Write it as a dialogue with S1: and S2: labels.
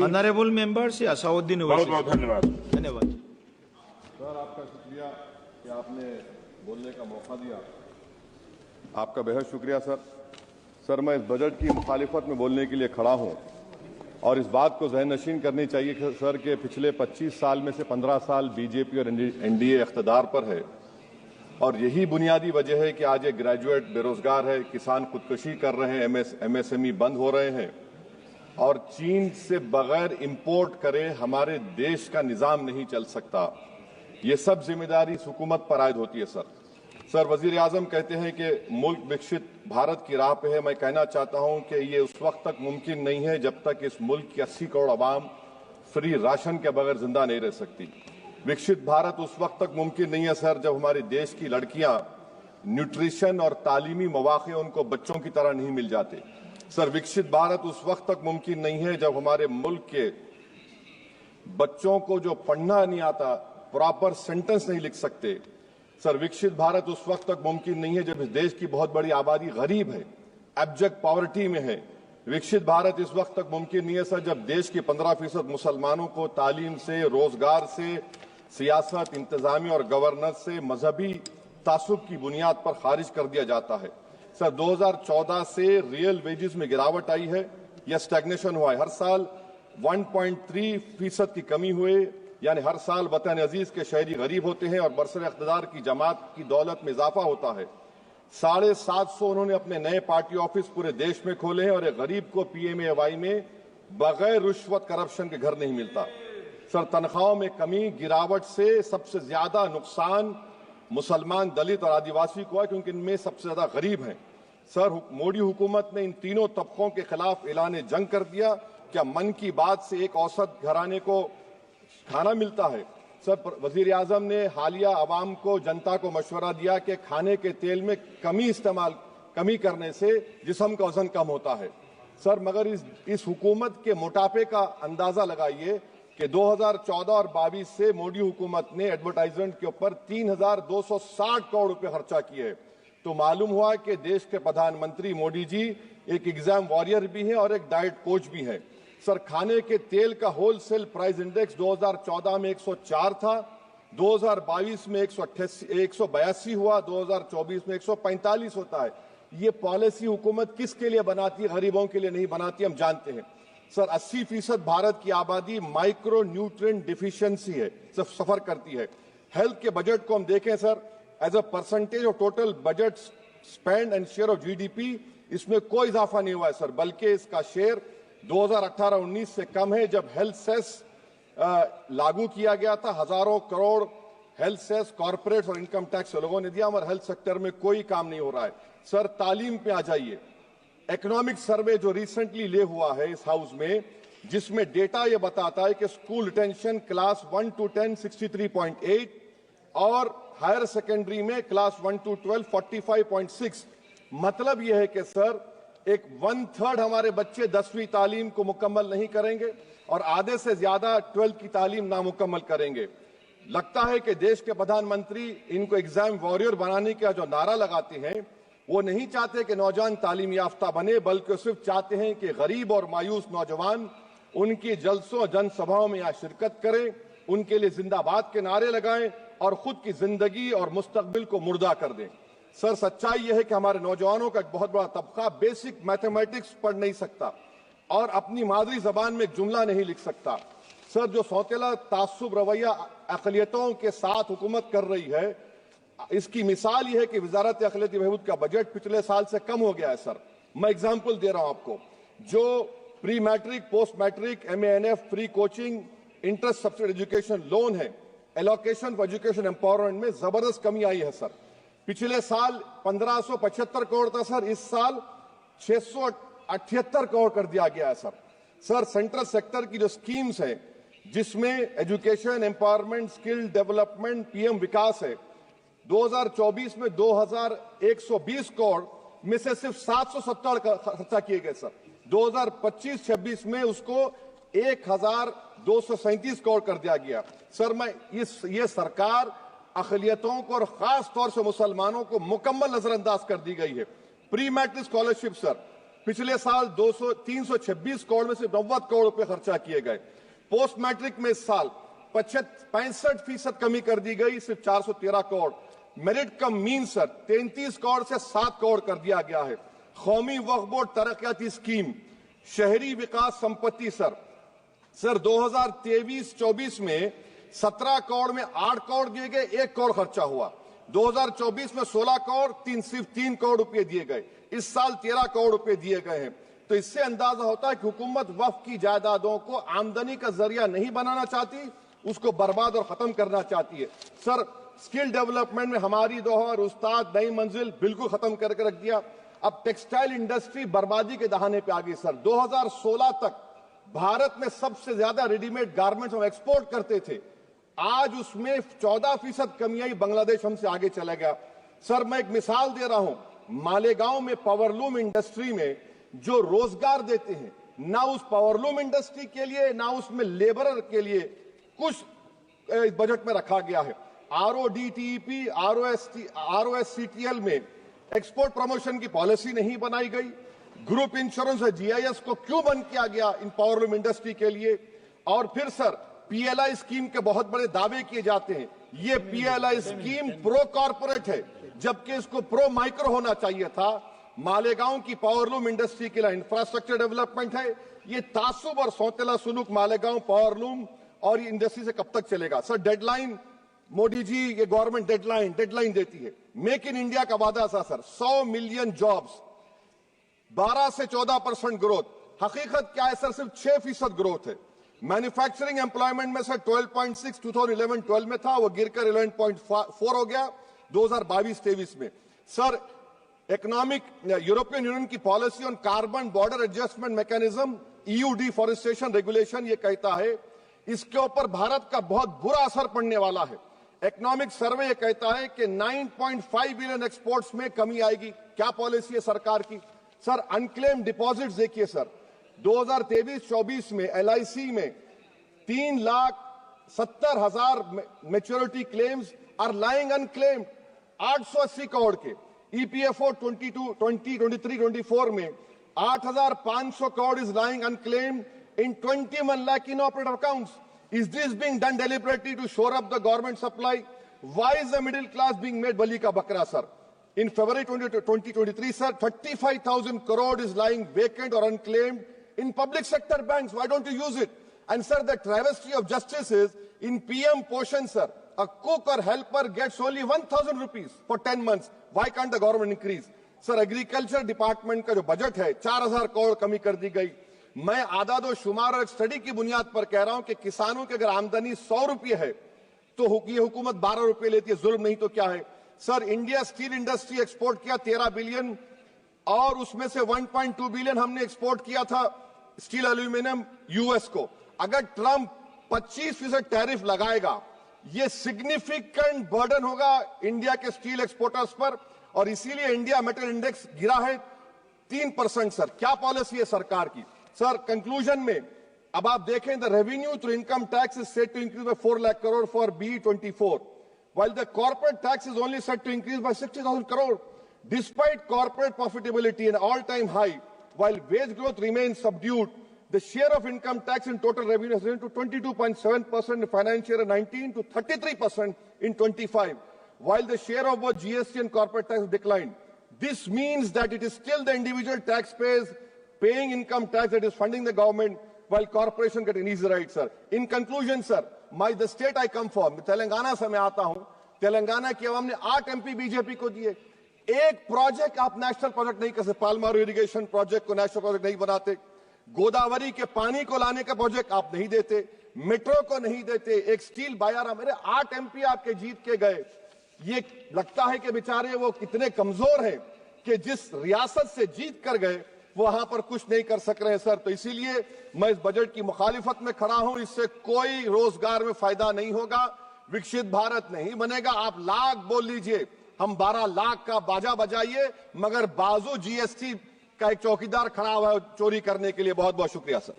S1: Honourable members Asaduddin
S2: बहुत बहुत धन्यवाद।
S1: धन्यवाद
S3: सर, आपका शुक्रिया कि आपने बोलने का मौका दिया। आपका बेहद शुक्रिया सर। सर, मैं इस बजट की मुखालिफत में बोलने के लिए खड़ा हूं और इस बात को ज़हन नशीन करनी चाहिए कि सर के पिछले 25 साल में से 15 साल बीजेपी और एनडीए इख्तिदार पर है और यही बुनियादी वजह है कि आज एक ग्रेजुएट बेरोजगार है, किसान खुदकुशी कर रहे हैं, एमएसएमई बंद हो रहे हैं और चीन से बगैर इंपोर्ट करे हमारे देश का निजाम नहीं चल सकता। ये सब जिम्मेदारी इस हुकूमत पर आयद होती है सर। सर, वजीर आजम कहते हैं कि मुल्क विकसित भारत की राह पे है। मैं कहना चाहता हूं कि ये उस वक्त तक मुमकिन नहीं है जब तक इस मुल्क की 80 करोड़ आवाम फ्री राशन के बगैर जिंदा नहीं रह सकती। विकसित भारत उस वक्त तक मुमकिन नहीं है सर जब हमारे देश की लड़कियां न्यूट्रिशन और तालीमी मौके उनको बच्चों की तरह नहीं मिल जाते। सर, विकसित भारत उस वक्त तक मुमकिन नहीं है जब हमारे मुल्क के बच्चों को जो पढ़ना नहीं आता, प्रॉपर सेंटेंस नहीं लिख सकते। सर, विकसित भारत उस वक्त तक मुमकिन नहीं है जब इस देश की बहुत बड़ी आबादी गरीब है, एब्जेक्ट पॉवर्टी में है। विकसित भारत इस वक्त तक मुमकिन नहीं है सर जब देश के 15% मुसलमानों को तालीम से, रोजगार से, सियासत, इंतजामी और गवर्नेंस से मजहबी तासुब की बुनियाद पर खारिज कर दिया जाता है। सर, 2014 से रियल वेजेस में गिरावट आई है या स्टैग्नेशन हुआ है। हर साल 1.3% की कमी हुई, यानी हर साल वतन अजीज के शहरी गरीब होते हैं और बरसर इख्तिदार की जमात की दौलत में इजाफा होता है। 750 उन्होंने अपने नए पार्टी ऑफिस पूरे देश में खोले हैं और एक गरीब को पीएमएवाई में बगैर रिश्वत करप्शन के घर नहीं मिलता। सर, तनख्वाहों में कमी, गिरावट से सबसे ज्यादा नुकसान मुसलमान, दलित और आदिवासी को है क्योंकि इनमें सबसे ज्यादा गरीब हैं। सर, मोदी हुकूमत ने इन तीनों तबकों के खिलाफ ऐलान जंग कर दिया। क्या मन की बात से एक औसत घराने को खाना मिलता है? सर, वजीर आजम ने हालिया आवाम को, जनता को मशवरा दिया कि खाने के तेल में कमी करने से जिस्म का वजन कम होता है। सर, मगर इस हुकूमत के मोटापे का अंदाजा लगाइए कि 2014 और 22 से मोदी हुकूमत ने एडवर्टाइजमेंट के ऊपर 3,260 करोड़ रुपए खर्चा किए। तो मालूम हुआ कि देश के प्रधानमंत्री मोदी जी एक एग्जाम वॉरियर भी हैं और एक डाइट कोच भी हैं। सर, खाने के तेल का होलसेल प्राइस इंडेक्स 2014 में 104 था, 2022 में 182 हुआ, 2024 में 145 होता है। ये पॉलिसी हुकूमत किसके लिए बनाती है? गरीबों के लिए नहीं बनाती, हम जानते हैं। सर, 80% भारत की आबादी माइक्रो न्यूट्रिएंट डिफिशियंसी है, सफर करती है। हेल्थ के बजट को हम देखें sir, as a percentage of total budget spend and share of GDP, इसमें कोई इजाफा नहीं हुआ है सर, बल्कि इसका शेयर 2018-19 से कम है। जब हेल्थ सेस लागू किया गया था, हजारों करोड़ हेल्थ सेस कॉर्पोरेट्स और इनकम टैक्स लोगों ने दिया, मगर हेल्थ सेक्टर में कोई काम नहीं हो रहा है। सर, तालीम पे आ जाइए। इकोनॉमिक सर्वे जो रिसेंटली ले हुआ है इस हाउस में, जिसमें डेटा यह बताता है कि स्कूल रिटेंशन क्लास 1 to 10 63.8 और हायर सेकेंडरी में क्लास 1 to 12 45.6। मतलब यह है कि सर, एक 1/3 हमारे बच्चे 10वीं तालीम को मुकम्मल नहीं करेंगे और आधे से ज्यादा 12th की तालीम नामुकम्मल करेंगे। लगता है कि देश के प्रधानमंत्री इनको एग्जाम वॉरियर बनाने का जो नारा लगाते हैं, वो नहीं चाहते कि नौजवान तालीम याफ्ता बने, बल्कि सिर्फ चाहते हैं कि गरीब और मायूस नौजवान उनकी जलसों जनसभाओं में यहाँ शिरकत करें, उनके लिए जिंदाबाद के नारे लगाएं और खुद की जिंदगी और मुस्तकबिल को मुर्दा कर दें। सर, सच्चाई यह है कि हमारे नौजवानों का एक बहुत बड़ा तबका बेसिक मैथमेटिक्स पढ़ नहीं सकता और अपनी मादरी जबान में एक जुमला नहीं लिख सकता। सर, जो सौतेला तासुब रवैया अक़लियतों के साथ हुकूमत कर रही है, इसकी मिसाल यह है कि वजारत अक़लियती बहबूद का बजट पिछले साल से कम हो गया है। सर, मैं एग्जाम्पल दे रहा हूं आपको। जो pre matric, post matric, MANF, free coaching, interest subsidy education loan है, एलोकेशन फॉर एजुकेशन एम्पावरमेंट में जबरदस्त कमी आई है। सर, पिछले साल 1575 करोड़ था सर, इस साल 678 करोड़ कर दिया गया है। सर, सेंट्रल सेक्टर की जो स्कीम्स है, जिसमें education, empowerment, skill development, PM विकास है, 2024 में 2120 करोड़ में से सिर्फ 770 खर्चा किए गए। सर, 2025-26 में उसको 1237 करोड़ कर दिया गया। सर, ये सरकार अक़लियतों को और खास तौर से मुसलमानों को मुकम्मल नजरअंदाज कर दी गई है। प्री मैट्रिक स्कॉलरशिप सर, पिछले साल 326 करोड़ में से 90 करोड़ रुपए खर्चा किए गए। पोस्ट मैट्रिक में इस साल 65% कमी कर दी गई, सिर्फ 413 करोड़। मेरिट कम मीन सर 33 करोड़ से 7 करोड़ कर दिया गया है। कौमी वक्फ बोर्ड तरक्याती स्कीम, शहरी विकास संपत्ति सर 2023-24 में 17 करोड़ में 8 करोड़ दिए गए, 1 करोड़ खर्चा हुआ। 2024 में 16 करोड़ सिर्फ 3 करोड़ रुपए दिए गए। इस साल 13 करोड़ रुपए दिए गए हैं। तो इससे अंदाजा होता है कि हुकूमत वक्फ की जायदादों को आमदनी का जरिया नहीं बनाना चाहती, उसको बर्बाद और खत्म करना चाहती है। सर स्किल डेवलपमेंट में हमारी दोहर उस्ताद नई मंजिल बिल्कुल खत्म करके रख दिया। अब टेक्सटाइल इंडस्ट्री बर्बादी के दहाने पे आ गई सर। 2016 तक भारत में सबसे ज्यादा रेडीमेड गारमेंट्स हम एक्सपोर्ट करते थे, आज उसमें 14% कमी आई, बांग्लादेश हमसे आगे चला गया। सर मैं एक मिसाल दे रहा हूं, मालेगांव में पावरलूम इंडस्ट्री में जो रोजगार देते हैं, ना उस पावरलूम इंडस्ट्री के लिए ना उसमें लेबरर के लिए कुछ बजट में रखा गया है। RODTEP, ROSCTL में एक्सपोर्ट प्रमोशन की पॉलिसी नहीं बनाई गई। ग्रुप इंश्योरेंस और GIS को क्यों बंद किया गया इन पावरलूम इंडस्ट्री के लिए? और फिर सर PLI स्कीम के बहुत बड़े दावे किए जाते हैं। ये PLI स्कीम प्रो कॉर्पोरेट है, जबकि इसको प्रो माइक्रो होना चाहिए था। मालेगांव की पावरलूम इंडस्ट्री के लिए इंफ्रास्ट्रक्चर डेवलपमेंट है। ये तासुब और सौतेला सुलूक मालेगांव पावरलूम और इंडस्ट्री से कब तक चलेगा? सर डेडलाइन मोदी जी, ये गवर्नमेंट डेडलाइन देती है। मेक इन इंडिया का वादा था सर, 100 मिलियन जॉब्स, 12 से 14% ग्रोथ। हकीकत क्या है सर? सिर्फ 6% ग्रोथ है। मैन्युफैक्चरिंग एम्प्लॉयमेंट में सर 12.6 2011-12 में था, वो गिरकर 11.4 हो गया 2022-23 में। सर इकोनॉमिक यूरोपियन यूनियन की policy on carbon border adjustment mechanism EU deforestation regulation ये कहता है इसके ऊपर भारत का बहुत बुरा असर पड़ने वाला है। इकोनॉमिक सर्वे ये कहता है कि 9.5 बिलियन एक्सपोर्ट्स में कमी आएगी। क्या पॉलिसी है सरकार की? सर अनक्लेम डिपॉजिट्स देखिए सर, 2023-24 में LIC में 3,70,000 maturity claims are lying unclaimed, 880 crore के। EPFO 2023-24 में 8,500 crore is lying unclaimed in 21 lakh inoperative accounts. Is this being done deliberately to shore up the government supply? Why is the middle class being made bali ka bakra, sir? In February 2023, sir, 35,000 crore is lying vacant or unclaimed in public sector banks. Why don't you use it? And sir, the travesty of justice is in PM Poshan, sir, a cook or helper gets only 1,000 rupees for 10 months. Why can't the government increase? Sir agriculture department का जो budget है 4,000 करोड़ कमी कर दी गई। मैं आदादो शुमार और एक स्टडी की बुनियाद पर कह रहा हूं कि किसानों की अगर आमदनी 100 रुपये है तो ये हुकूमत 12 रुपये लेती है। जुल्म नहीं तो क्या है? Sir India steel industry export किया 13 बिलियन और उसमें से 1.2 बिलियन हमने एक्सपोर्ट किया था स्टील एल्यूमिनियम US को। अगर ट्रंप 25% टैरिफ लगाएगा, ये सिग्निफिकेंट बर्डन होगा इंडिया के स्टील एक्सपोर्टर्स पर और इसीलिए इंडिया मेटल इंडेक्स गिरा है 3%। सर क्या पॉलिसी है सरकार की? सर कंक्लूजन में अब आप देखें, the revenue through income tax is set to increase by 4 lakh crore for BE24, while the corporate tax is only set to increase by 60,000 crore. Despite corporate profitability an all-time high, while wage growth remains subdued, the share of income tax in total revenue has risen to 22.7% in financial year 19 to 33% in 25. While the share of both GST and corporate tax declined. This means that it is still the individual taxpayers paying income tax that is funding the government, while corporation get an easy ride, sir. In conclusion, sir, the state I come from, Telangana से मैं आता हूं, तेलंगाना की आवाम ने 8 MP BJP को दिए। एक project आप नेशनल प्रोजेक्ट नहीं कर सकते। पालमारू इरिगेशन प्रोजेक्ट को नेशनल प्रोजेक्ट नहीं बनाते, गोदावरी के पानी को लाने का प्रोजेक्ट आप नहीं देते, मेट्रो को नहीं देते, एक स्टील बायारा। मेरे 8 MP आपके जीत के गए। ये लगता है कि बेचारे वो कितने कमजोर हैं कि जिस रियासत से जीत कर गए वहां पर कुछ नहीं कर सक रहे हैं सर। तो इसीलिए मैं इस बजट की मुखालिफत में खड़ा हूं। इससे कोई रोजगार में फायदा नहीं होगा, विकसित भारत नहीं बनेगा। आप लाख बोल लीजिए, हम 12 लाख का बाजा बजाइए, मगर बाजू GST का एक चौकीदार खड़ा हुआ है चोरी करने के लिए। बहुत बहुत शुक्रिया सर।